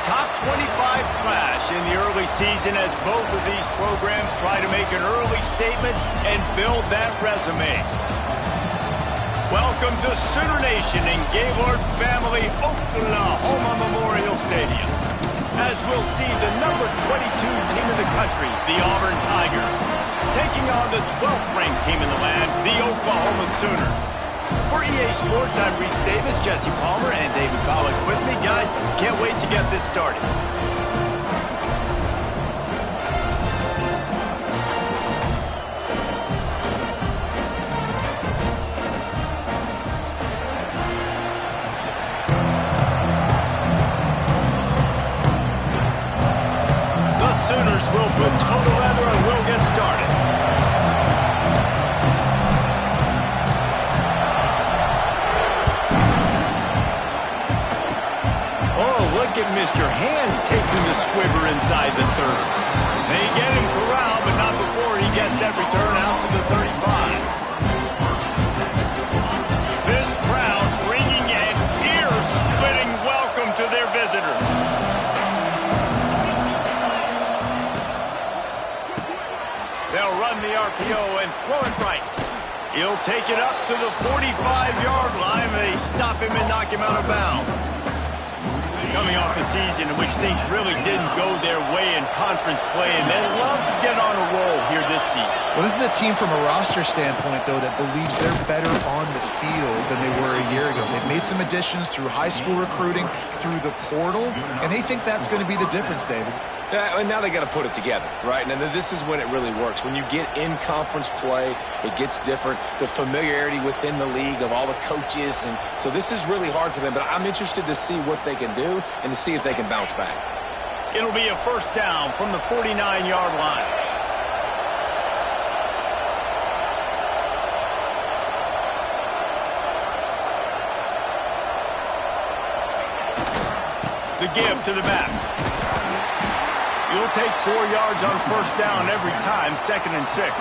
top 25 clash in the early season as both of these programs try to make an early statement and build that resume. Welcome to Sooner Nation in Gaylord Family Oklahoma Memorial Stadium, as we'll see the number 22 team in the country, the Auburn Tigers, taking on the 12th ranked team in the land, the Oklahoma Sooners. For EA Sports, I'm Reese Davis, Jesse Palmer, and David Pollack with me. Guys, can't wait to get this started. The Sooners will put total leather and we'll get started. Look at Mr. Hands taking the squibber inside the 30. They get him corralled, but not before he gets that return out to the 35. This crowd bringing an ear-splitting welcome to their visitors. They'll run the RPO and throw it right. He'll take it up to the 45-yard line. They stop him and knock him out of bounds. Coming off a season in which things really didn't go their way in conference play, and they love to get on a roll here this season. Well, this is a team from a roster standpoint, though, that believes they're better on the field than they were a year ago. They've made some additions through high school recruiting, through the portal, and they think that's going to be the difference, David. Yeah, and now they got to put it together, right? And this is when it really works. When you get in conference play, it gets different. The familiarity within the league of all the coaches, and so this is really hard for them. But I'm interested to see what they can do and to see if they can bounce back. It'll be a first down from the 49-yard line. The give to the back. You'll take 4 yards on first down every time, 2nd and 6.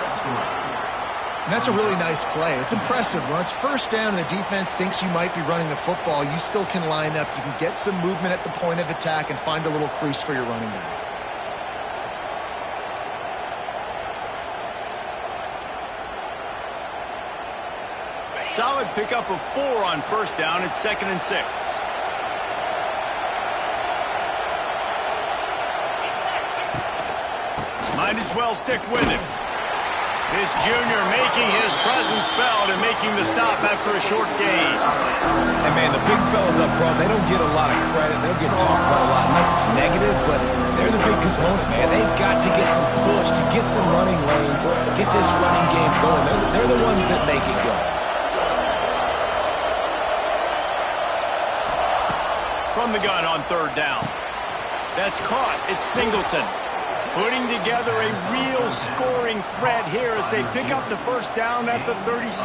And that's a really nice play. It's impressive. When it's first down and the defense thinks you might be running the football, you still can line up. You can get some movement at the point of attack and find a little crease for your running back. Solid pickup of 4 on first down. It's 2nd and 6. Might as well stick with him. This junior making his presence felt and making the stop after a short gain. And, man, the big fellas up front, they don't get a lot of credit. They don't get talked about a lot unless it's negative, but they're the big component, man. They've got to get some push, to get some running lanes, get this running game going. They're the ones that make it go. From the gun on third down. That's caught. It's Singleton. Putting together a real scoring threat here as they pick up the first down at the 36.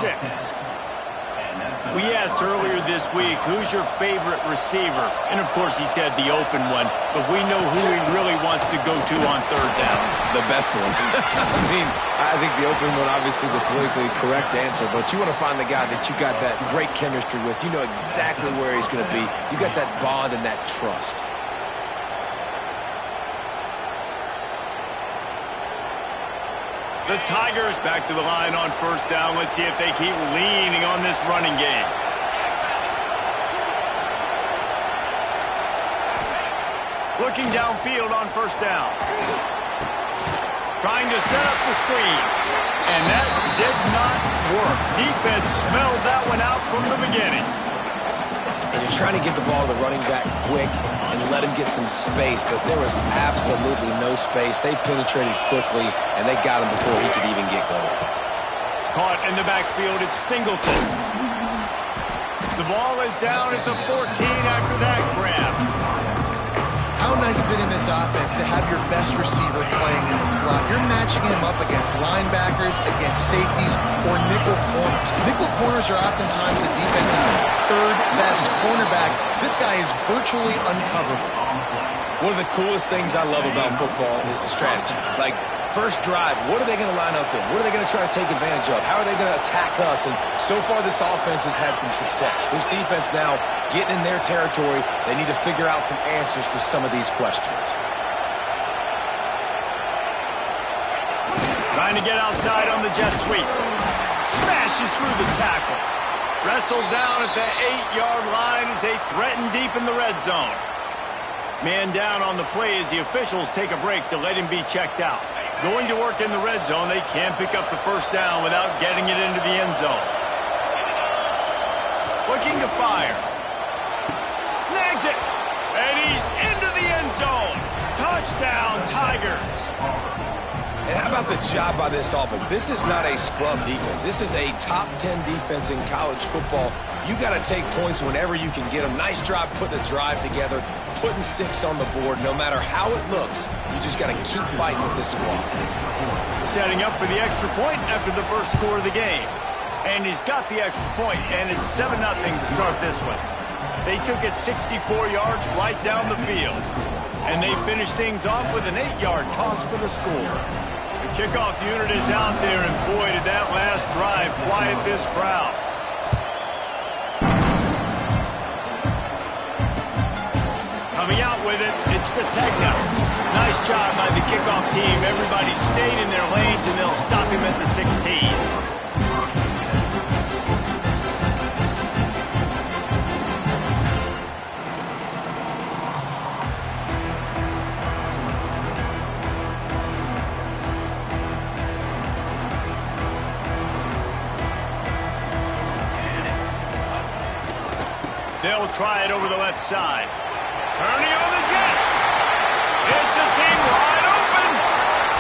We asked earlier this week, who's your favorite receiver? And, of course, he said the open one, but we know who he really wants to go to on third down. The best one. I mean, I think the open one, obviously the politically correct answer, but you want to find the guy that you got that great chemistry with. You know exactly where he's going to be. You got that bond and that trust. The Tigers back to the line on first down. Let's see if they keep leaning on this running game. Looking downfield on first down. Trying to set up the screen. And that did not work. Defense smelled that one out from the beginning. And you're trying to get the ball to the running back quick and let him get some space, but there was absolutely no space. They penetrated quickly, and they got him before he could even get going. Caught in the backfield, it's Singleton. The ball is down at the 14 after that grab. How nice is it in this offense to have your best receiver playing in the slot? You're matching him up against linebackers, against safeties, or nickel corners. Nickel corners are oftentimes the defense's third best cornerback. This guy is virtually uncoverable. One of the coolest things I love about football is the strategy. Like, First drive, what are they going to line up in? What are they going to try to take advantage of? How are they going to attack us? And so far, this offense has had some success. This defense now getting in their territory. They need to figure out some answers to some of these questions. Trying to get outside on the jet sweep. Smashes through the tackle. Wrestled down at the 8-yard line as they threaten deep in the red zone. Man down on the play as the officials take a break to let him be checked out. Going to work in the red zone, they can't pick up the first down without getting it into the end zone. Looking to fire. Snags it. And he's into the end zone. Touchdown, Tigers. And how about the job by this offense? This is not a scrub defense. This is a top 10 defense in college football. You got to take points whenever you can get them. Nice job putting a drive together, putting 6 on the board. No matter how it looks, you just got to keep fighting with this squad. Setting up for the extra point after the first score of the game. And he's got the extra point, and it's 7-0 to start this one. They took it 64 yards right down the field. And they finished things off with an 8-yard toss for the score. The kickoff unit is out there, and boy, did that last drive quiet this crowd. Coming out with it, it's Sategna. Nice job by the kickoff team. Everybody stayed in their lanes, and they'll stop him at the 16. They'll try it over the left side. Turning on the Jets. It's a seam wide open.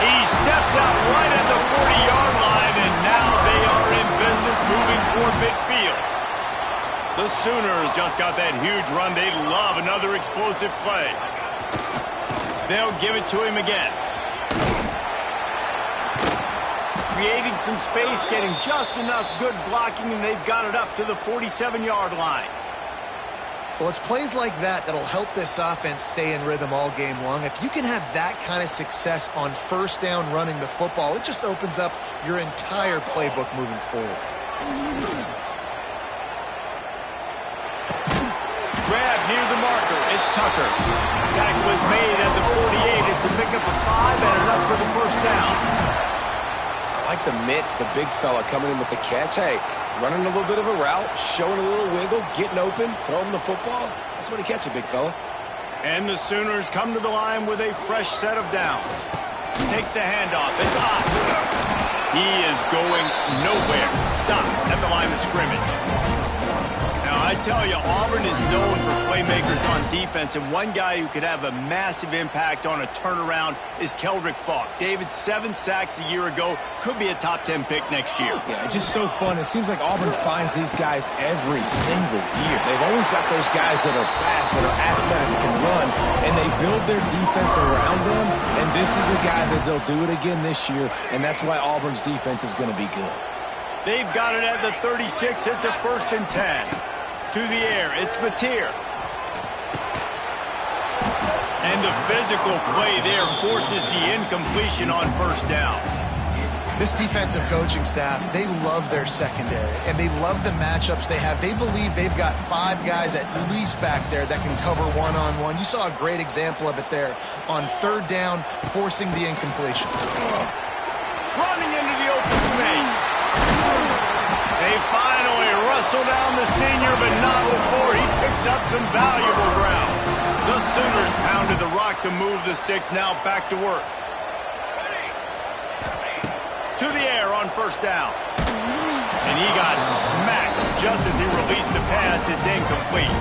He steps out right at the 40-yard line, and now they are in business moving toward midfield. The Sooners just got that huge run. They love another explosive play. They'll give it to him again. Creating some space, getting just enough good blocking, and they've got it up to the 47-yard line. Well, it's plays like that that'll help this offense stay in rhythm all game long. If you can have that kind of success on first down running the football, it just opens up your entire playbook moving forward. Grab near the marker. It's Tucker. Tackle is made at the 48. It's a pickup of 5 and enough for the first down. I like the mitts, the big fella coming in with the catch. Hey, running a little bit of a route, showing a little wiggle, getting open, throwing the football. That's what he catch it, big fella. And the Sooners come to the line with a fresh set of downs. Takes the handoff. It's hot. He is going nowhere. Stop at the line of scrimmage. Now, I tell you, Auburn is known for playmakers on defense, and one guy who could have a massive impact on a turnaround is Keldrick Falk. David, 7 sacks a year ago, could be a top 10 pick next year. Yeah, it's just so fun. It seems like Auburn finds these guys every single year. They've always got those guys that are fast, that are athletic, that can run, and they build their defense around them, and this is a guy that they'll do it again this year, and that's why Auburn's defense is going to be good. They've got it at the 36. It's a 1st and 10. To the air, it's Mateer. And the physical play there forces the incompletion on first down. This defensive coaching staff, they love their secondary, and they love the matchups they have. They believe they've got 5 guys at least back there that can cover one-on-one. You saw a great example of it there on 3rd down, forcing the incompletion. Running into the open space. They finally wrestle down the senior, but not before he picks up some valuable ground. The Sooners pounded the rock to move the sticks, now back to work. To the air on first down. And he got smacked just as he released the pass. It's incomplete.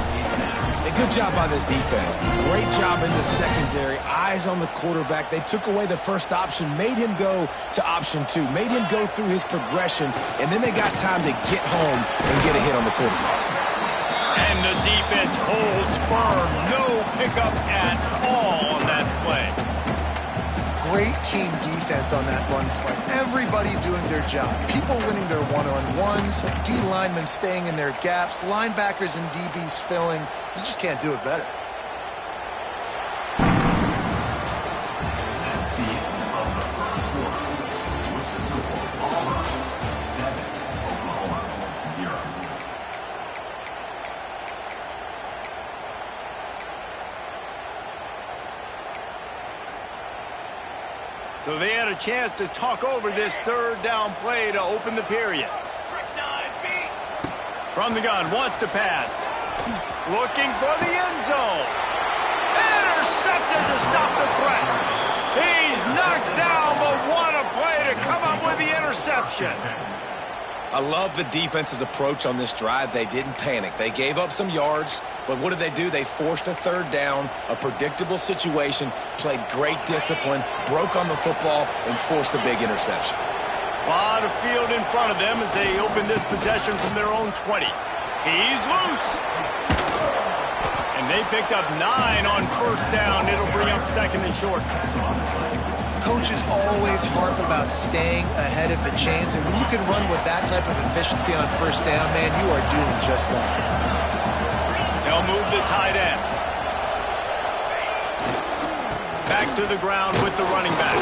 A good job by this defense. Great job in the secondary. Eyes on the quarterback. They took away the first option, made him go to option 2, made him go through his progression, and then they got time to get home and get a hit on the quarterback. And the defense holds firm. No pickup at all on that play. Great team defense on that run play. Everybody doing their job. People winning their one-on-ones, D linemen staying in their gaps, linebackers and DBs filling. You just can't do it better. So they had a chance to talk over this third down play to open the period. From the gun, wants to pass. Looking for the end zone. Intercepted to stop the threat. He's knocked down, but what a play to come up with the interception. I love the defense's approach on this drive. They didn't panic. They gave up some yards, but what did they do? They forced a third down, a predictable situation, played great discipline, broke on the football, and forced the big interception. A lot of field in front of them as they open this possession from their own 20. He's loose. And they picked up 9 on first down. It'll bring up second and short. Coaches always harp about staying ahead of the chains, and when you can run with that type of efficiency on first down, man, you are doing just that. They'll move the tight end. Back to the ground with the running back.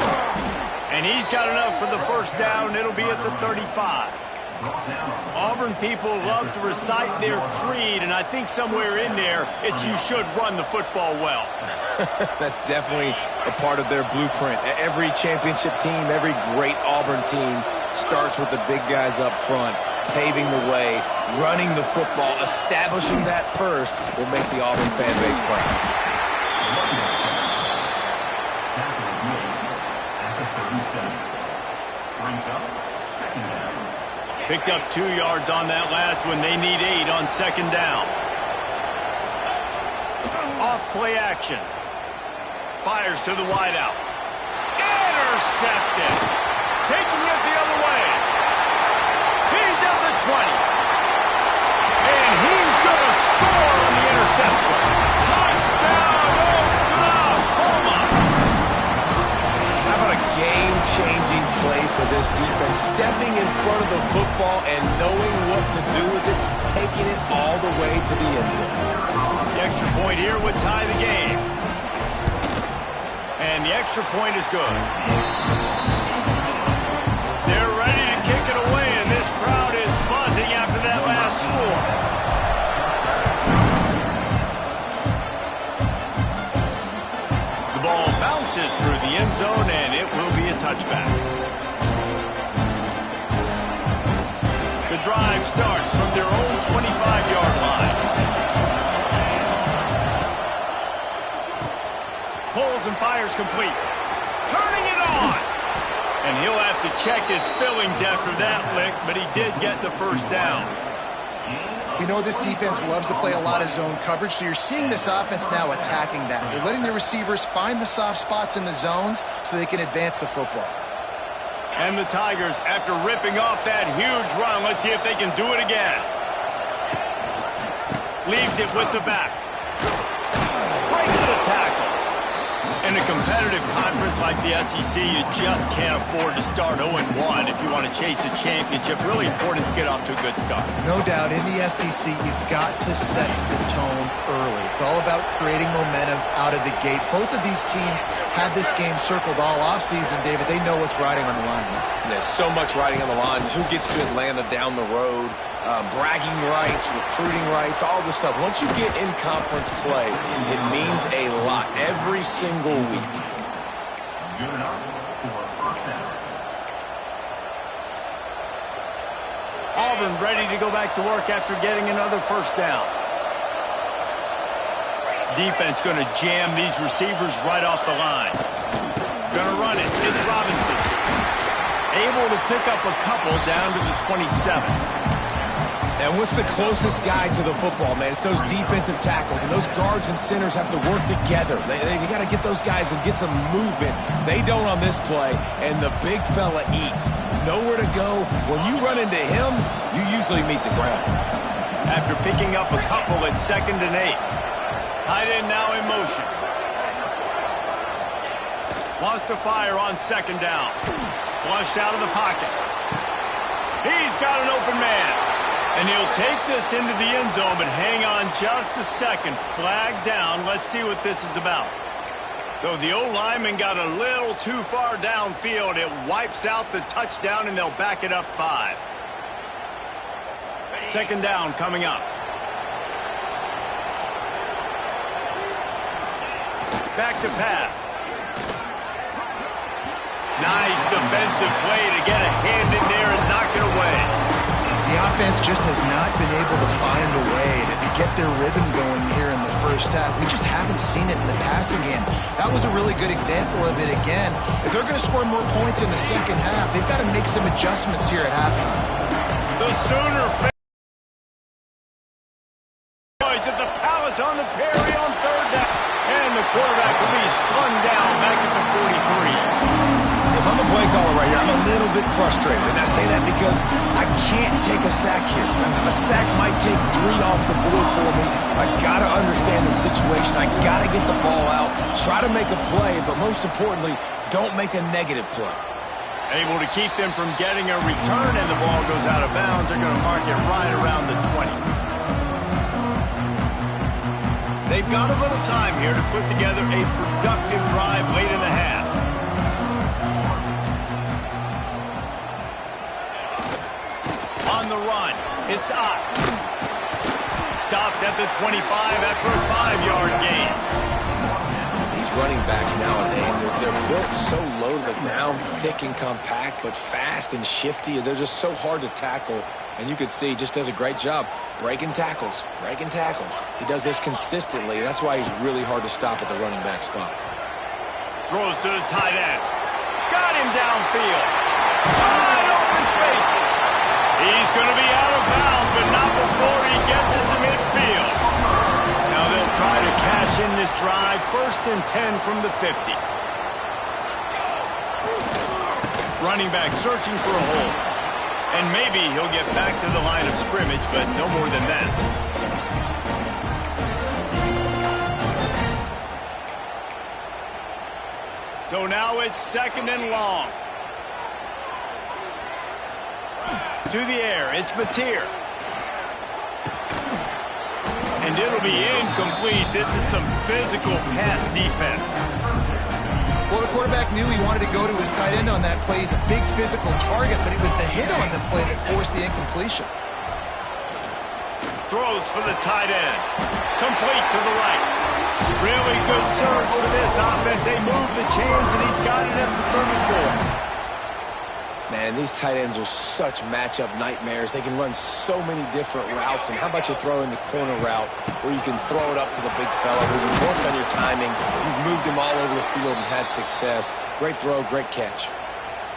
And he's got enough for the first down. It'll be at the 35. Auburn people love to recite their creed, and I think somewhere in there, it's you should run the football well. That's definitely a part of their blueprint. Every championship team, every great Auburn team starts with the big guys up front, paving the way, running the football, establishing that first will make the Auburn fan base proud. Picked up 2 yards on that last one. They need 8 on second down. Off play action. Fires to the wideout. Intercepted. Taking it the other way. He's at the 20. And he's going to score on the interception. Touchdown, Oklahoma. How about a game-changing play for this defense? Stepping in front of the football and knowing what to do with it, taking it all the way to the end zone. The extra point here would tie the game. And the extra point is good. They're ready to kick it away, and this crowd is buzzing after that last score. The ball bounces through the end zone, and it will be a touchback. The drive starts from their own 25-yard line. Pulls and fires complete. Turning it on. And he'll have to check his fillings after that lick, but he did get the first down. We know this defense loves to play a lot of zone coverage, so you're seeing this offense now attacking that. They're letting the receivers find the soft spots in the zones so they can advance the football. And the Tigers, after ripping off that huge run, let's see if they can do it again. Leaves it with the back. Breaks the tackle. In a competitive conference like the SEC, you just can't afford to start 0-1 if you want to chase a championship. Really important to get off to a good start. No doubt, in the SEC, you've got to set the tone early. It's all about creating momentum out of the gate. Both of these teams had this game circled all offseason, David. They know what's riding on the line here. There's so much riding on the line. Who gets to Atlanta down the road? Bragging rights, recruiting rights, all this stuff. Once you get in conference play, it means a lot every single week. Auburn ready to go back to work after getting another first down. Defense going to jam these receivers right off the line. Going to run it. It's Robinson. Able to pick up a couple down to the 27. And what's the closest guy to the football, man? It's those defensive tackles, and those guards and centers have to work together. They got to get those guys and get some movement. They don't on this play, and the big fella eats. Nowhere to go. When you run into him, you usually meet the ground. After picking up a couple at 2nd and 8. Tight end now in motion. Wants to fire on 2nd down. Flushed out of the pocket. He's got an open man. And he'll take this into the end zone, but hang on just a second. Flag down. Let's see what this is about. So the O-lineman got a little too far downfield. It wipes out the touchdown, and they'll back it up 5. 2nd down coming up. Back to pass. Nice defensive play to get a hand in there and knock it away. The offense just has not been able to find a way to get their rhythm going here in the first half. We just haven't seen it in the passing game. That was a really good example of it again. If they're going to score more points in the second half, they've got to make some adjustments here at halftime. The Sooner boys at the Palace on the Prairie on third down. And the quarterback will be slung down back at the 43. If I'm a play caller right here, I'm a little bit frustrated. And I say that because I can't take a sack here. A sack might take 3 off the board for me. I got to understand the situation. I got to get the ball out, try to make a play, but most importantly, don't make a negative play. Able to keep them from getting a return, and the ball goes out of bounds. They're going to mark it right around the 20. They've got a little time here to put together a productive drive late in the half. On the run, it's up. Stopped at the 25 after a 5-yard gain. These running backs nowadays, they're built so low to the ground, thick and compact, but fast and shifty. They're just so hard to tackle. And you can see he just does a great job breaking tackles, breaking tackles. He does this consistently. That's why he's really hard to stop at the running back spot. Throws to the tight end. Got him downfield. Wide open spaces. He's going to be out of bounds, but not before he gets it to midfield. Now they'll try to cash in this drive. 1st and 10 from the 50. Running back searching for a hole. And maybe he'll get back to the line of scrimmage, but no more than that. So now it's 2nd and long. To the air, it's Mateer. And it'll be incomplete. This is some physical pass defense. Well, the quarterback knew he wanted to go to his tight end on that play. He's a big physical target, but it was the hit on the play that forced the incompletion. Throws for the tight end. Complete to the right. Really good surge for this offense. They move the chains, and he's got it at the 34. Man, these tight ends are such matchup nightmares. They can run so many different routes. And how about you throw in the corner route where you can throw it up to the big fella, where you've worked on your timing, you've moved him all over the field and had success. Great throw, great catch.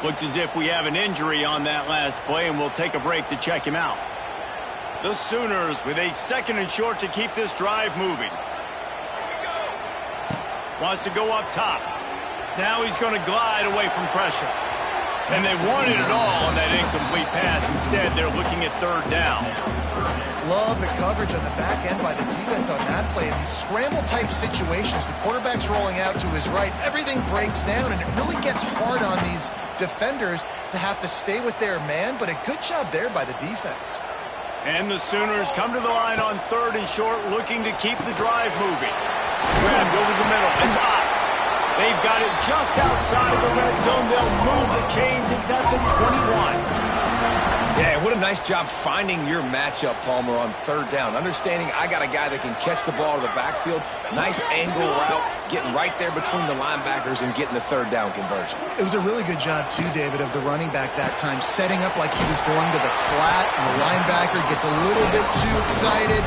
Looks as if we have an injury on that last play, and we'll take a break to check him out. The Sooners with a 2nd and short to keep this drive moving. Wants to go up top. Now he's going to glide away from pressure. And they wanted it all on that incomplete pass. Instead, they're looking at 3rd down. Love the coverage on the back end by the defense on that play. In these scramble-type situations, the quarterback's rolling out to his right. Everything breaks down, and it really gets hard on these defenders to have to stay with their man, but a good job there by the defense. And the Sooners come to the line on 3rd and short, looking to keep the drive moving. Grabbed over the middle. It's up. They've got it just outside the red zone. They'll move the chains. It's at the 21. Yeah, what a nice job finding your matchup, Palmer, on 3rd down. Understanding I got a guy that can catch the ball to the backfield. Nice angle route, getting right there between the linebackers and getting the 3rd down conversion. It was a really good job, too, David, of the running back that time, setting up like he was going to the flat, and the linebacker gets a little bit too excited.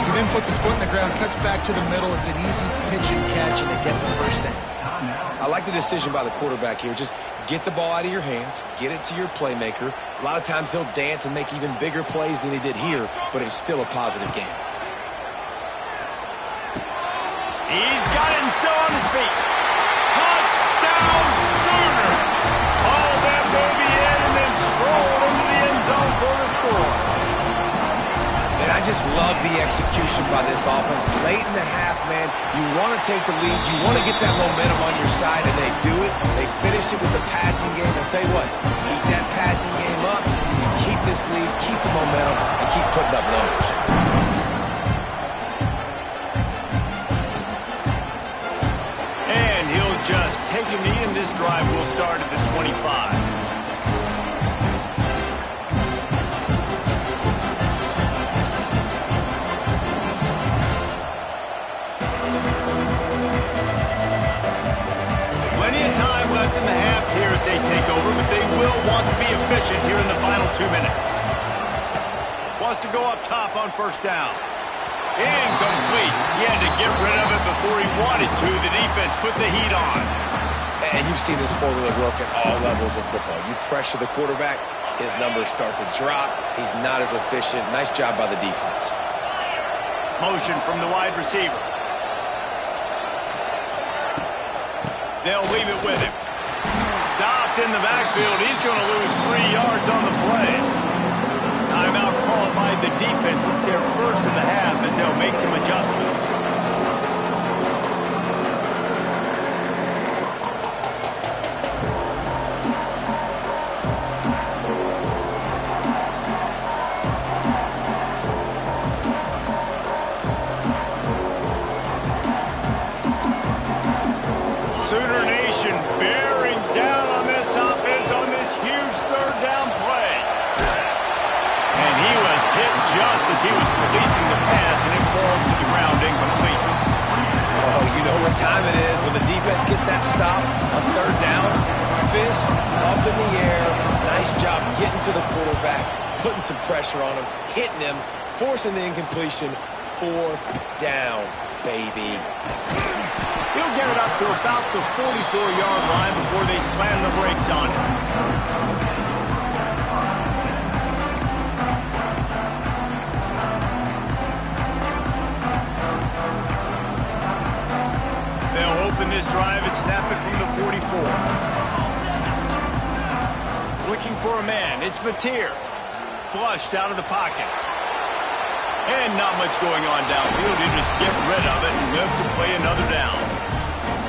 He then puts his foot in the ground, cuts back to the middle. It's an easy pitch and catch, and they get the 1st down. I like the decision by the quarterback here. Just get the ball out of your hands, get it to your playmaker. A lot of times he'll dance and make even bigger plays than he did here, but it was still a positive game. He's got it and still on his feet. Touchdown Sooners! All that baby in and then strolled into the end zone for the score. And I just love the execution by this offense. Late in the half, man, you want to take the lead. You want to get that momentum on your side, and they do it. They finish it with the passing game. I'll tell you what, keep that passing game up, you keep this lead, keep the momentum, and keep putting up numbers. And he'll just take a knee, and this drive will start at the 25. As they Wants to go up top on first down. Incomplete. He had to get rid of it before he wanted to. The defense put the heat on. And you've seen this formula work at all levels of football. You pressure the quarterback, his numbers start to drop. He's not as efficient. Nice job by the defense. Motion from the wide receiver. They'll leave it with him. Stopped in the backfield. He's going to lose 3 yards on the play. Timeout called by the defense. It's their first of the half as they'll make some adjustments. Sooner Nation bearing down on this offense on this huge third down play. And he was hit just as he was releasing the pass, and it falls to the ground incomplete. Oh, you know what time it is when the defense gets that stop on third down. Fist up in the air. Nice job getting to the quarterback, putting some pressure on him, hitting him, forcing the incompletion. Fourth down, baby. He'll get it up to about the 44-yard line before they slam the brakes on him. They'll open this drive and snap it from the 44. Looking for a man. It's Mateer. Flushed out of the pocket. And not much going on downfield. You just get rid of it and live to play another down.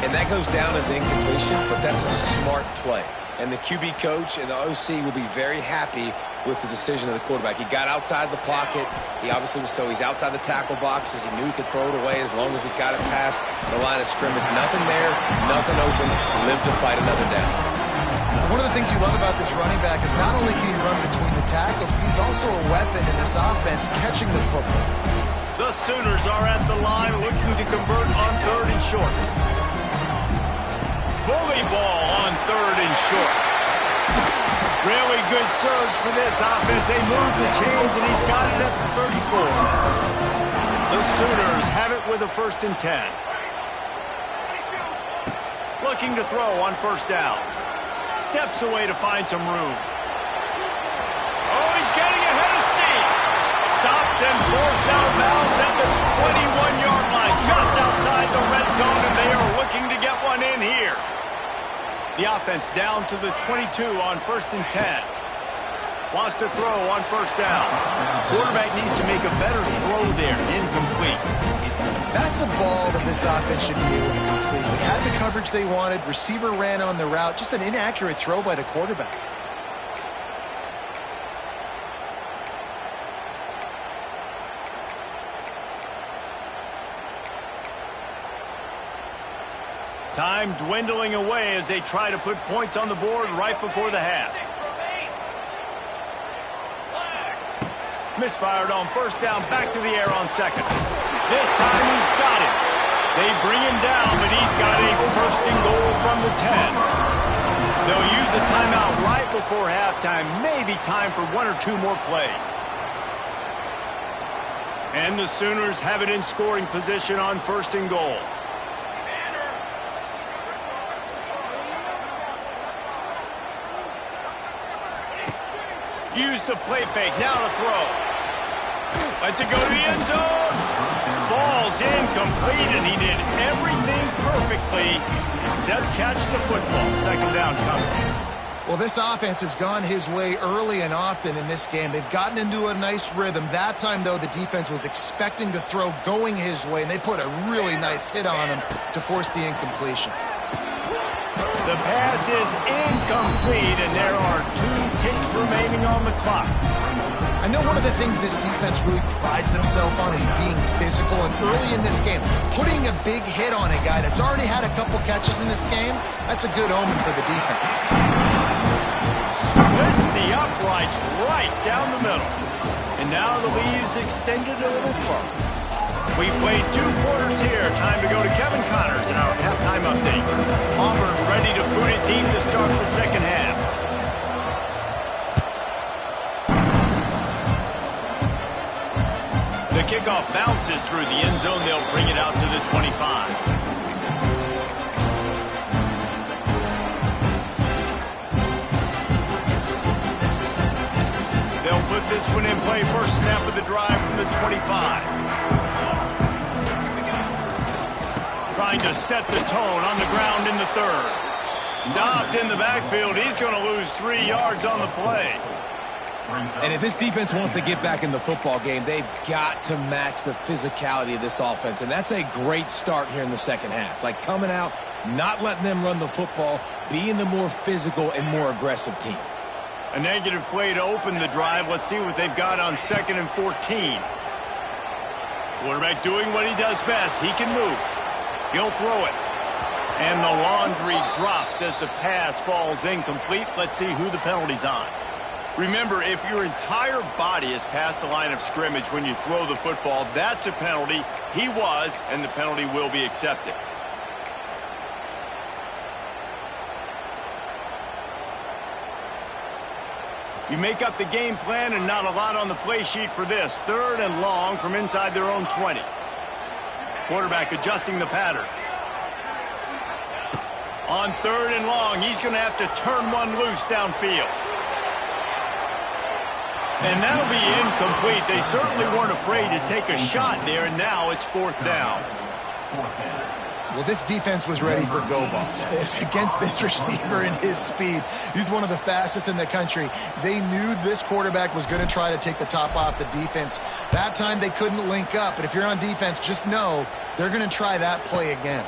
And that goes down as incompletion, but that's a smart play. And the QB coach and the OC will be very happy with the decision of the quarterback. He got outside the pocket. He obviously was he's outside the tackle boxes. He knew he could throw it away as long as he got it past the line of scrimmage. Nothing there, nothing open. Live to fight another down. One of the things you love about this running back is not only can he run between the tackles, but he's also a weapon in this offense catching the football. The Sooners are at the line looking to convert on third and short. Bully ball on third and short. Really good surge for this offense. They move the chains, and he's got it at the 34. The Sooners have it with a 1st and 10. Looking to throw on first down. Steps away to find some room. Oh, he's getting ahead of steam. Stopped and forced out of bounds at the 21-yard line, just outside the red zone, and they are looking to get one in here. The offense down to the 22 on 1st and 10. Wants to throw on first down. Quarterback needs to make a better throw there. Incomplete. That's a ball that this offense should be able to complete. They had the coverage they wanted. Receiver ran on the route. Just an inaccurate throw by the quarterback. Time dwindling away as they try to put points on the board right before the half. Misfired on first down, back to the air on second. This time he's got it. They bring him down, but he's got a 1st and goal from the 10. They'll use a timeout right before halftime. Maybe time for 1 or 2 more plays. And the Sooners have it in scoring position on 1st and goal. Use the play fake, now to throw. Lets it go to the end zone. Falls incomplete, and he did everything perfectly except catch the football. 2nd down coming. Well, this offense has gone his way early and often in this game. They've gotten into a nice rhythm. That time, though, the defense was expecting to throw going his way, and they put a really nice hit on him to force the incompletion. The pass is incomplete, and there are 2 ticks remaining on the clock. I know one of the things this defense really prides themselves on is being physical, and early in this game, putting a big hit on a guy that's already had a couple catches in this game, that's a good omen for the defense. Splits the uprights right down the middle. And now the lead is extended a little further. We played 2 quarters here. Time to go to Kevin Connors in our halftime update. Auburn ready to boot it deep to start the 2nd half. The kickoff bounces through the end zone. They'll bring it out to the 25. They'll put this one in play. First snap of the drive from the 25. Trying to set the tone on the ground in the third. Stopped in the backfield. He's going to lose 3 yards on the play. And if this defense wants to get back in the football game, they've got to match the physicality of this offense. And that's a great start here in the second half. Like coming out, not letting them run the football, being the more physical and more aggressive team. A negative play to open the drive. Let's see what they've got on 2nd and 14. Quarterback doing what he does best. He can move. He'll throw it. And the laundry drops as the pass falls incomplete. Let's see who the penalty's on. Remember, if your entire body is past the line of scrimmage when you throw the football, that's a penalty. He was, and the penalty will be accepted. You make up the game plan and not a lot on the play sheet for this. 3rd and long from inside their own 20. Quarterback adjusting the pattern. On 3rd and long, he's going to have to turn one loose downfield. And that'll be incomplete. They certainly weren't afraid to take a shot there, and now it's 4th down. Well, this defense was ready for go balls. Against this receiver and his speed, he's one of the fastest in the country. They knew this quarterback was going to try to take the top off the defense. That time they couldn't link up, but if you're on defense, just know they're going to try that play again.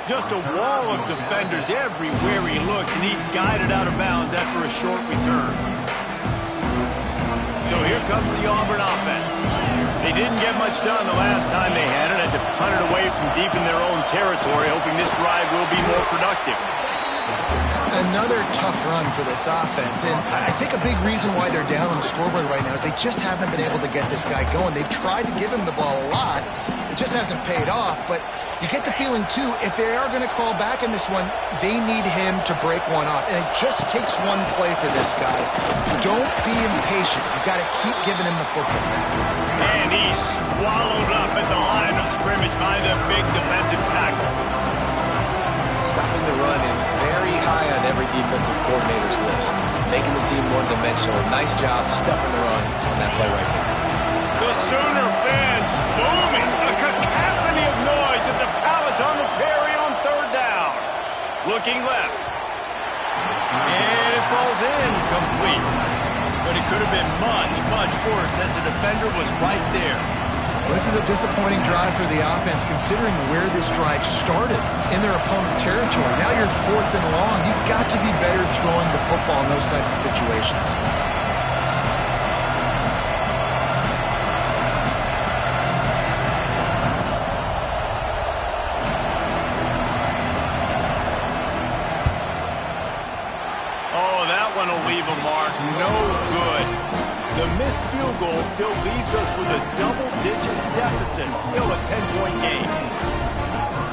Just a wall of defenders everywhere he looks, and he's guided out of bounds after a short return. So here comes the Auburn offense. They didn't get much done the last time they had it. Had to punt it away from deep in their own territory, hoping this drive will be more productive. Another tough run for this offense, and I think a big reason why they're down on the scoreboard right now is they just haven't been able to get this guy going. They've tried to give him the ball a lot. It just hasn't paid off, but you get the feeling, too, if they are going to crawl back in this one, they need him to break one off. And it just takes one play for this guy. Don't be impatient. You got to keep giving him the football. And he's swallowed up at the line of scrimmage by the big defensive tackle. Stopping the run is very high on every defensive coordinator's list. Making the team one-dimensional. Nice job stuffing the run on that play right there. The Sooner fans booming. A cacophony of noise at the Palace on the Prairie on 3rd down. Looking left. And it falls incomplete. But it could have been much, much worse as the defender was right there. Well, this is a disappointing drive for the offense considering where this drive started in their opponent territory. Now you're 4th and long. You've got to be better throwing the football in those types of situations. Leave a mark. No good. The missed field goal still leaves us with a double-digit deficit. Still a 10-point game.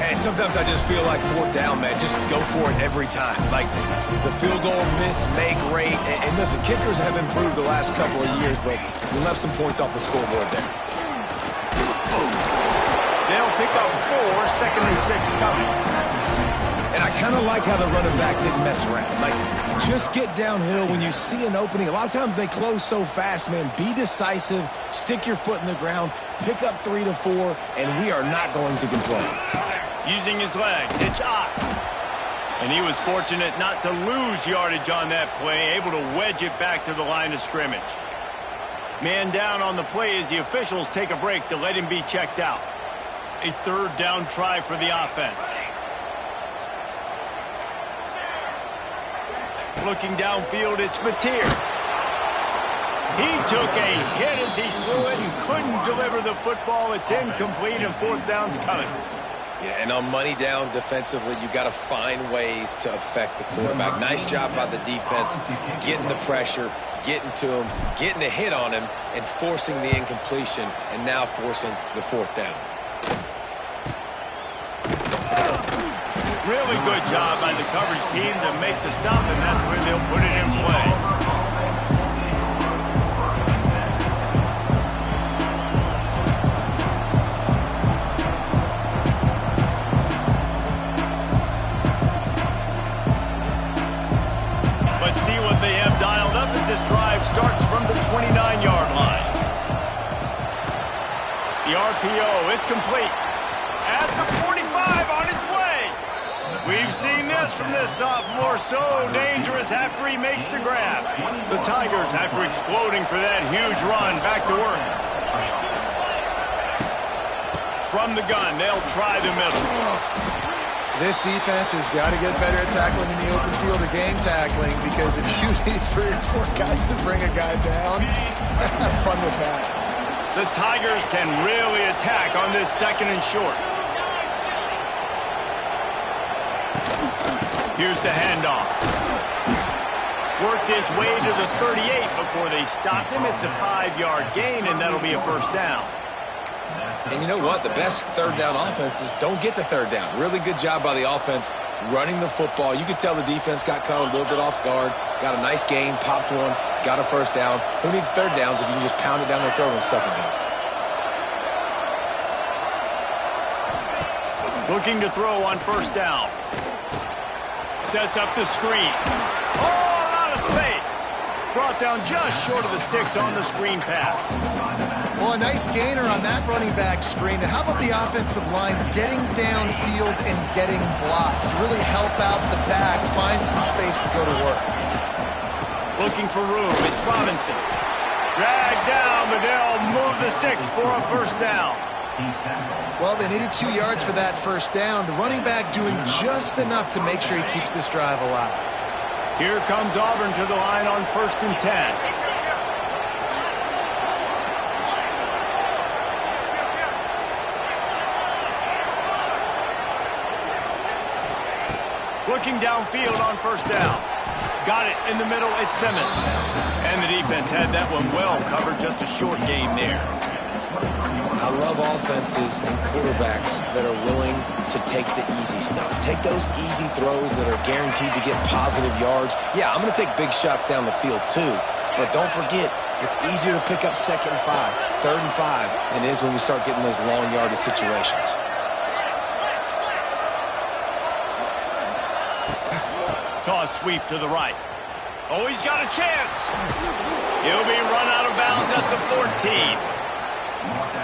And sometimes I just feel like 4th down, man. Just go for it every time. Like the field goal miss, make rate. And listen, kickers have improved the last couple of years, but we left some points off the scoreboard there. They'll pick up 4, 2nd and 6 coming. And I kind of like how the running back didn't mess around. Like, just get downhill when you see an opening. A lot of times they close so fast, man. Be decisive, stick your foot in the ground, pick up 3 to 4, and we are not going to complain. Using his legs, it's up. And he was fortunate not to lose yardage on that play, able to wedge it back to the line of scrimmage. Man down on the play as the officials take a break to let him be checked out. A 3rd down try for the offense. Looking downfield, it's Mateer. He took a hit as he threw it and couldn't deliver the football. It's incomplete, and 4th down's coming. Yeah, and on money down defensively, you got to find ways to affect the quarterback. Nice job by the defense, getting the pressure, getting to him, getting a hit on him, and forcing the incompletion, and now forcing the 4th down. Really good job by the coverage team to make the stop, and that's where they'll put it in play. The RPO, it's complete. At the 45, on its way. We've seen this from this sophomore, so dangerous after he makes the grab. The Tigers, after exploding for that huge run, back to work. From the gun, they'll try the middle. This defense has got to get better at tackling in the open field or game tackling, because if you need 3 or 4 guys to bring a guy down, have fun with that. The Tigers can really attack on this 2nd and short. Here's the handoff. Worked his way to the 38 before they stopped him. It's a 5-yard gain, and that'll be a first down. And you know what? The best third down offenses don't get the third down. Really good job by the offense running the football. You could tell the defense got caught a little bit off guard, got a nice gain, popped one, got a first down. Who needs third downs if you can just pound it down their throat on 2nd down? Looking to throw on 1st down. Sets up the screen. Oh, a lot of space. Brought down just short of the sticks on the screen pass. Well, a nice gainer on that running back screen. How about the offensive line getting downfield and getting blocks to really help out the back, find some space to go to work? Looking for room. It's Robinson. Dragged down, but they'll move the sticks for a first down. Well, they needed 2 yards for that first down. The running back doing just enough to make sure he keeps this drive alive. Here comes Auburn to the line on 1st and 10. Looking downfield on 1st down. Got it in the middle. It's Simmons. And the defense had that one well covered. Just a short gain there. I love offenses and quarterbacks that are willing to take the easy stuff. Take those easy throws that are guaranteed to get positive yards. Yeah, I'm going to take big shots down the field too. But don't forget, it's easier to pick up 2nd and 5, 3rd and 5 than it is when we start getting those long yardage situations. Toss sweep to the right. Oh, he's got a chance. He'll be run out of bounds at the 14.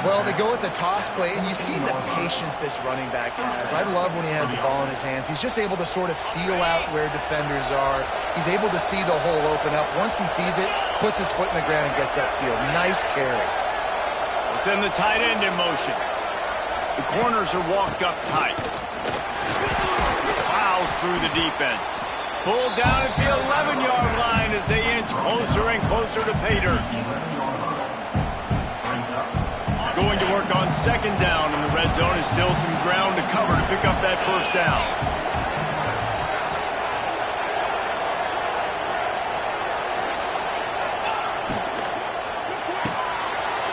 Well, they go with a toss play, and you see the patience this running back has. I love when he has the ball in his hands. He's just able to sort of feel out where defenders are. He's able to see the hole open up. Once he sees it, puts his foot in the ground and gets upfield. Nice carry. We'll send the tight end in motion. The corners are walked up tight. Plows through the defense. Pulled down at the 11-yard line as they inch closer and closer to pay dirt. Going to work on 2nd down, and the red zone is still some ground to cover to pick up that first down.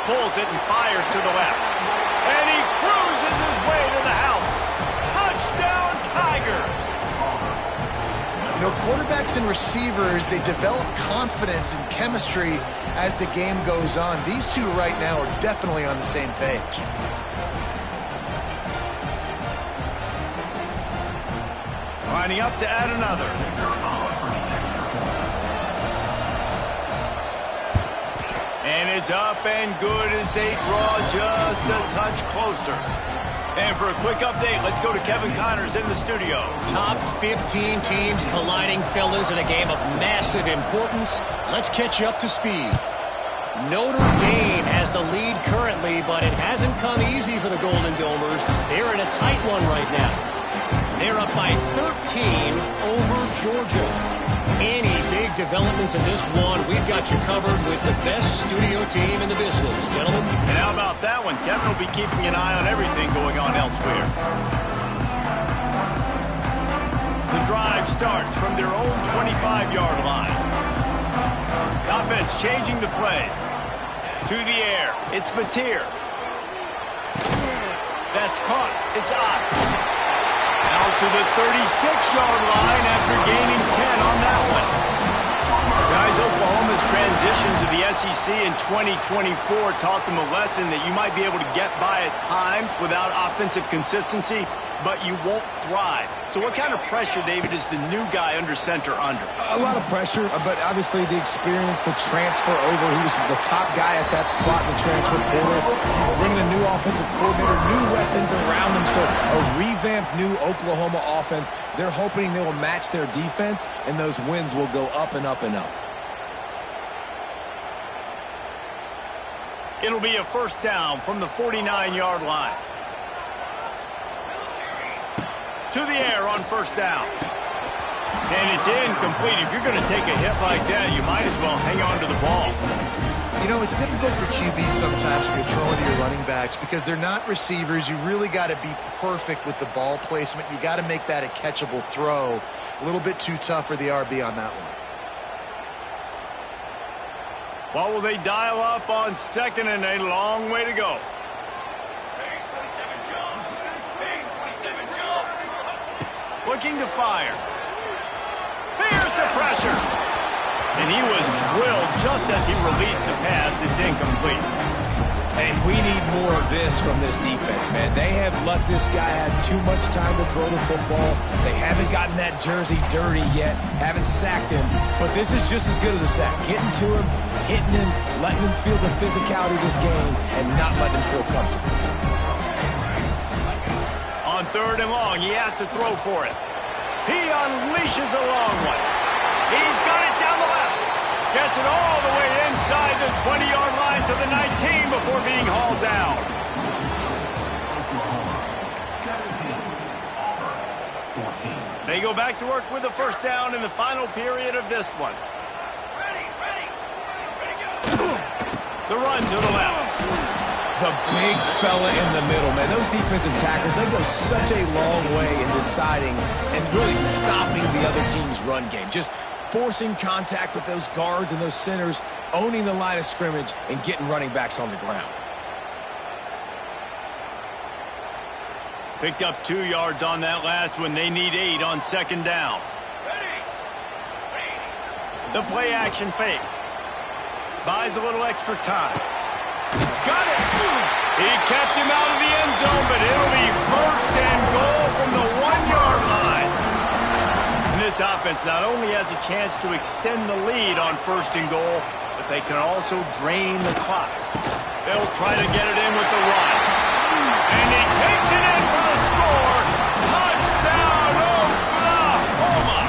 Pulls it and fires to the left. And he cruises his way to the house. Touchdown, Tigers! You know, quarterbacks and receivers, they develop confidence and chemistry as the game goes on. These two right now are definitely on the same page. Lining up to add another. And it's up and good as they draw just a touch closer. And for a quick update, let's go to Kevin Connors in the studio. Top 15 teams colliding, fellas, in a game of massive importance. Let's catch you up to speed. Notre Dame has the lead currently, but it hasn't come easy for the Golden Domers. They're in a tight one right now. They're up by 13 over Georgia. Any big developments in this one, we've got you covered with the best studio team in the business, gentlemen. And how about that one? Kevin will be keeping an eye on everything going on elsewhere. The drive starts from their own 25-yard line. The offense changing the play. To the air. It's Mateer. That's caught. It's out. Out to the 36-yard line after gaining 10 on that one. Guys, Oklahoma's transition to the SEC in 2024 taught them a lesson that you might be able to get by at times without offensive consistency, but you won't thrive. So what kind of pressure, David, is the new guy under center under? A lot of pressure, but obviously the experience, the transfer over. He was the top guy at that spot in the transfer portal. Bringing a new offensive coordinator, new weapons around him. So a revamped new Oklahoma offense. They're hoping they will match their defense, and those wins will go up and up and up. It'll be a first down from the 49-yard line. To the air on first down. And it's incomplete. If you're going to take a hit like that, you might as well hang on to the ball. You know, it's difficult for QBs sometimes when you're throwing to your running backs because they're not receivers. You really got to be perfect with the ball placement. You got to make that a catchable throw. A little bit too tough for the RB on that one. What will they dial up on second and a long way to go? Looking to fire. There's the pressure. And he was drilled just as he released the pass. It's incomplete. And we need more of this from this defense, man. They have let this guy have too much time to throw the football. They haven't gotten that jersey dirty yet, haven't sacked him. But this is just as good as a sack. Getting to him, hitting him, letting him feel the physicality of this game, and not letting him feel comfortable. On third and long, he has to throw for it. He unleashes a long one. He's got it down the left. Gets it all the way inside the 20-yard line to the 19 before being hauled down. They go back to work with the first down in the final period of this one. The run to the left. The big fella in the middle, man. Those defensive tackles, they go such a long way in deciding and really stopping the other team's run game. Just forcing contact with those guards and those centers, owning the line of scrimmage, and getting running backs on the ground. Picked up 2 yards on that last one. They need 8 on second down. The play action fake. Buys a little extra time. Got it! He kept him out of the end zone, but it'll be first and goal from the 1-yard line. And this offense not only has a chance to extend the lead on first and goal, but they can also drain the clock. They'll try to get it in with the run. And he takes it in for the score. Touchdown, Oklahoma!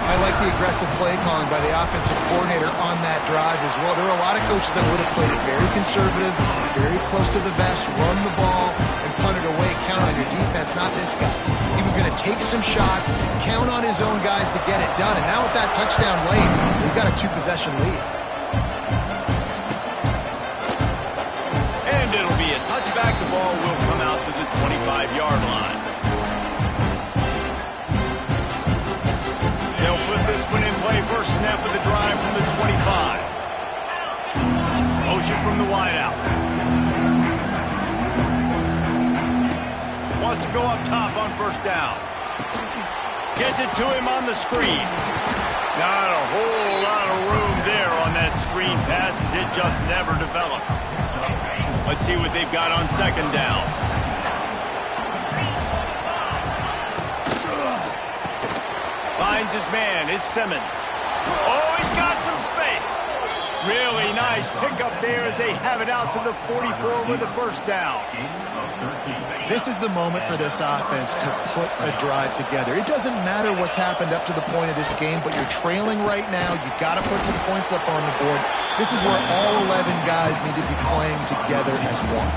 I like the aggressive play calling by the offensive coordinator on that drive as well. There were a lot of coaches that would have played it very conservative, very close to the vest, run the ball, and punt it away, count on your defense, not this guy. He was going to take some shots, count on his own guys to get it done. And now with that touchdown late, we've got a 2-possession lead. And it'll be a touchback. The ball will come out to the 25-yard line. They'll put this one in play. First snap of the drive from the 25. Motion from the wideout. Wants to go up top on first down. Gets it to him on the screen. Not a whole lot of room there on that screen pass as it just never developed. Let's see what they've got on second down. Finds his man. It's Simmons. Oh, he's got some space. Really nice pickup there as they have it out to the 44 with the first down. This is the moment for this offense to put a drive together. It doesn't matter what's happened up to the point of this game, but you're trailing right now. You've got to put some points up on the board. This is where all 11 guys need to be playing together as one.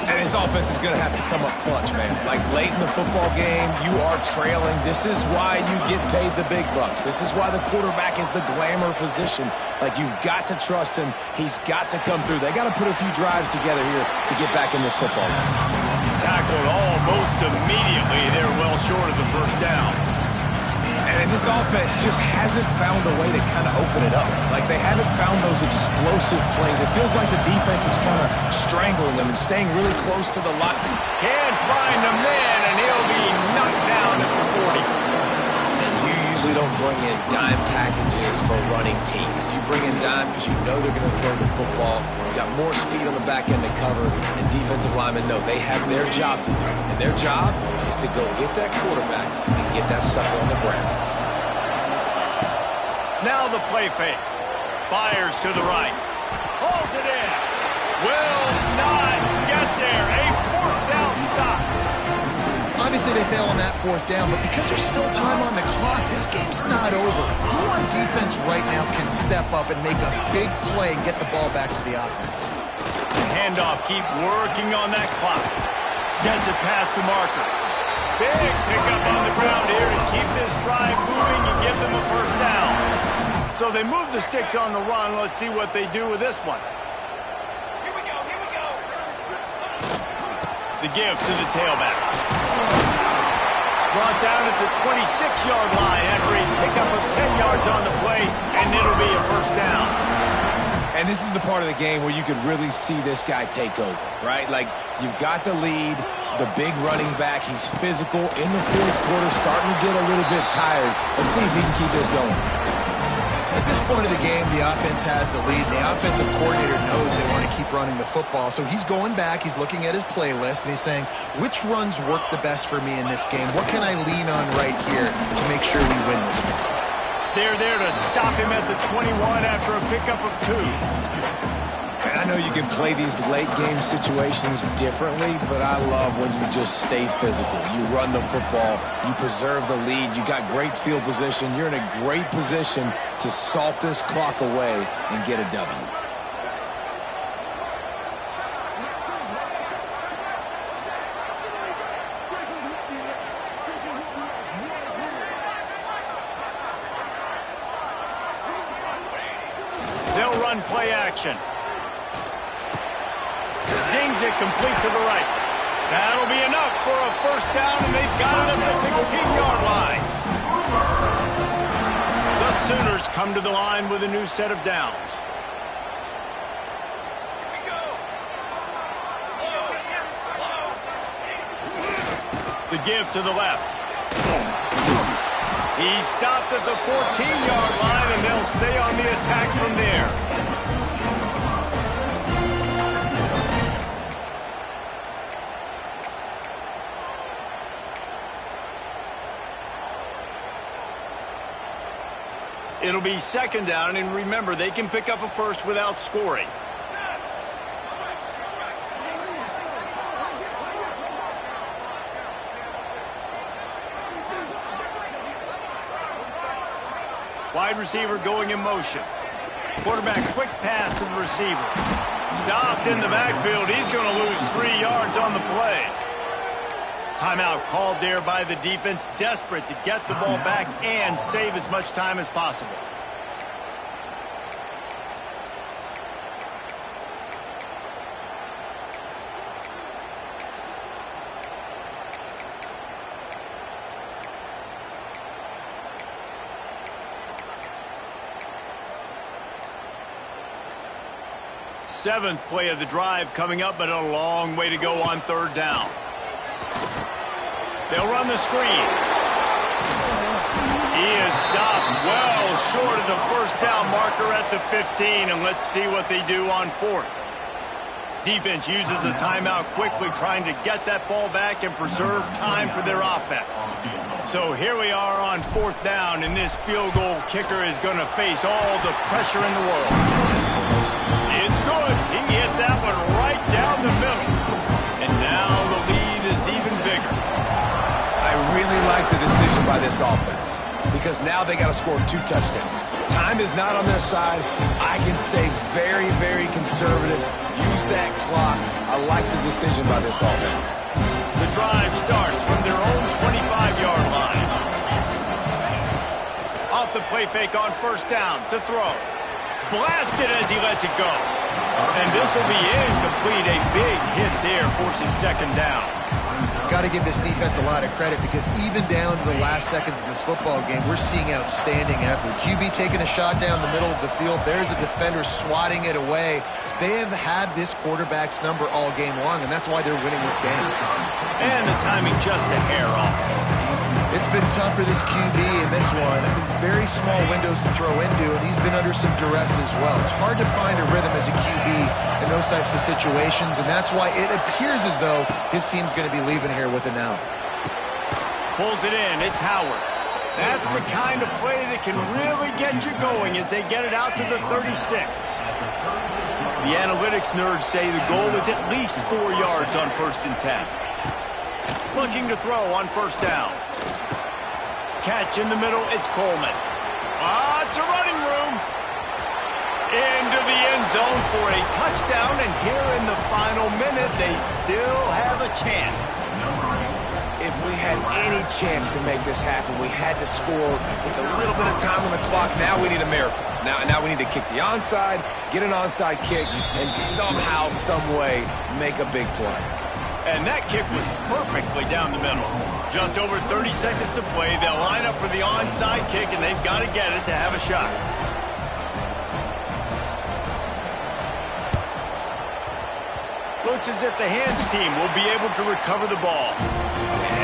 And his offense is going to have to come up clutch, man. Like late in the football game, you are trailing. This is why you get paid the big bucks. This is why the quarterback is the glamour position. Like, you've got to trust him. He's got to come through. They got to put a few drives together here to get back in this football game. Tackled almost immediately. They're well short of the first down. And this offense just hasn't found a way to kind of open it up. Like, they haven't found those explosive plays. It feels like the defense is kind of strangling them and staying really close to the line. Can't find a man, and he'll be knocked down at the 40. And you usually don't bring in dime packages for running teams. You bring in dime because you know they're going to throw the football. You got more speed on the back end to cover, and defensive linemen know they have their job to do. And their job is to go get that quarterback and get that sucker on the ground. Now the play fake. Fires to the right. Holds it in. Will not get there. A fourth down stop. Obviously, they fail on that fourth down, but because there's still time on the clock, this game's not over. Who on defense right now can step up and make a big play and get the ball back to the offense? The handoff, keep working on that clock. Gets it past the marker. Big pickup on the ground here to keep this drive moving and give them a first down. So they move the sticks on the run. Let's see what they do with this one. Here we go. The give to the tailback. Brought down at the 26-yard line after a pickup of 10 yards on the play, and it'll be a first down. And this is the part of the game where you could really see this guy take over, right? Like, you've got the lead, the big running back. He's physical in the fourth quarter, starting to get a little bit tired. Let's see if he can keep this going. At this point of the game, the offense has the lead. The offensive coordinator knows they want to keep running the football. So he's going back, he's looking at his playlist, and he's saying, which runs work the best for me in this game? What can I lean on right here to make sure we win this one? They're there to stop him at the 21 after a pickup of 2. And I know you can play these late game situations differently, but I love when you just stay physical. You run the football, you preserve the lead, you got great field position, you're in a great position to salt this clock away and get a W. They'll run play action. Zings it complete to the right. That'll be enough for a first down, and they've got it at the 16-yard line. The Sooners come to the line with a new set of downs. The give to the left. He stopped at the 14-yard line, and they'll stay on the attack from there. It'll be second down, and remember, they can pick up a first without scoring. Wide receiver going in motion. Quarterback quick pass to the receiver. Stopped in the backfield. He's going to lose 3 yards on the play. Timeout called there by the defense, desperate to get the ball back and save as much time as possible. Seventh play of the drive coming up, but a long way to go on third down. They'll run the screen. He is stopped well short of the first down marker at the 15, and let's see what they do on fourth. Defense uses a timeout quickly, trying to get that ball back and preserve time for their offense. So here we are on fourth down, and this field goal kicker is going to face all the pressure in the world. It's good. He hit that one right down the middle. And now the lead is even bigger. I really like the decision by this offense because now they got to score 2 touchdowns. Time is not on their side. I can stay very, very conservative. Use that clock. I like the decision by this offense. The drive starts from their own 25-yard line. Off the play fake on first down to throw. Blasted as he lets it go. And this will be incomplete. A big hit there forces second down. Got to give this defense a lot of credit because even down to the last seconds in this football game, we're seeing outstanding effort. QB taking a shot down the middle of the field. There's a defender swatting it away. They have had this quarterback's number all game long, and that's why they're winning this game. And the timing just a hair off. It's been tough for this QB in this one. Very small windows to throw into, and he's been under some duress as well. It's hard to find a rhythm as a QB in those types of situations, and that's why it appears as though his team's going to be leaving here with it now. Pulls it in. It's Howard. That's the kind of play that can really get you going as they get it out to the 36. The analytics nerds say the goal is at least 4 yards on 1st and 10. Looking to throw on 1st down. Catch in the middle, it's Coleman. It's a running room. Into the end zone for a touchdown, and here in the final minute, they still have a chance. If we had any chance to make this happen, we had to score with a little bit of time on the clock. Now we need a miracle. Now we need to kick the onside, get an onside kick, and somehow, some way, make a big play. And that kick was perfectly down the middle. Just over 30 seconds to play. They'll line up for the onside kick, and they've got to get it to have a shot. Looks as if the hands team will be able to recover the ball.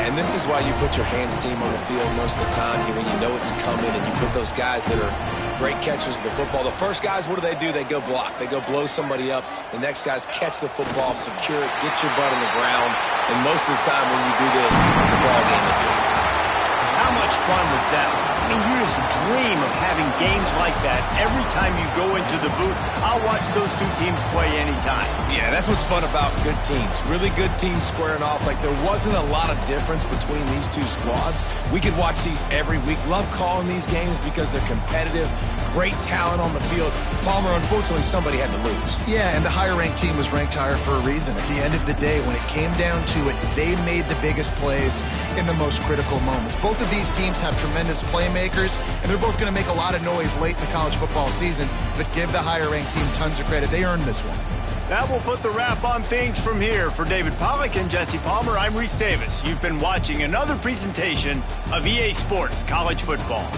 And this is why you put your hands team on the field most of the time, when you know it's coming, and you put those guys that are great catchers of the football. The first guys, what do? They go block. They go blow somebody up. The next guys catch the football, secure it, get your butt on the ground. And most of the time when you do this, the ball game is over. How much fun was that? I mean, you just dream of having games like that every time you go into the booth. I'll watch those two teams play anytime. Yeah, that's what's fun about good teams. Really good teams squaring off. Like, there wasn't a lot of difference between these two squads. We could watch these every week. Love calling these games because they're competitive. Great talent on the field. Palmer, unfortunately, somebody had to lose. Yeah, and the higher-ranked team was ranked higher for a reason. At the end of the day, when it came down to it, they made the biggest plays in the most critical moments. Both of these teams have tremendous playmakers, and they're both going to make a lot of noise late in the college football season, but give the higher-ranked team tons of credit. They earned this one. That will put the wrap on things from here. For David Pollack and Jesse Palmer, I'm Reese Davis. You've been watching another presentation of EA Sports College Football.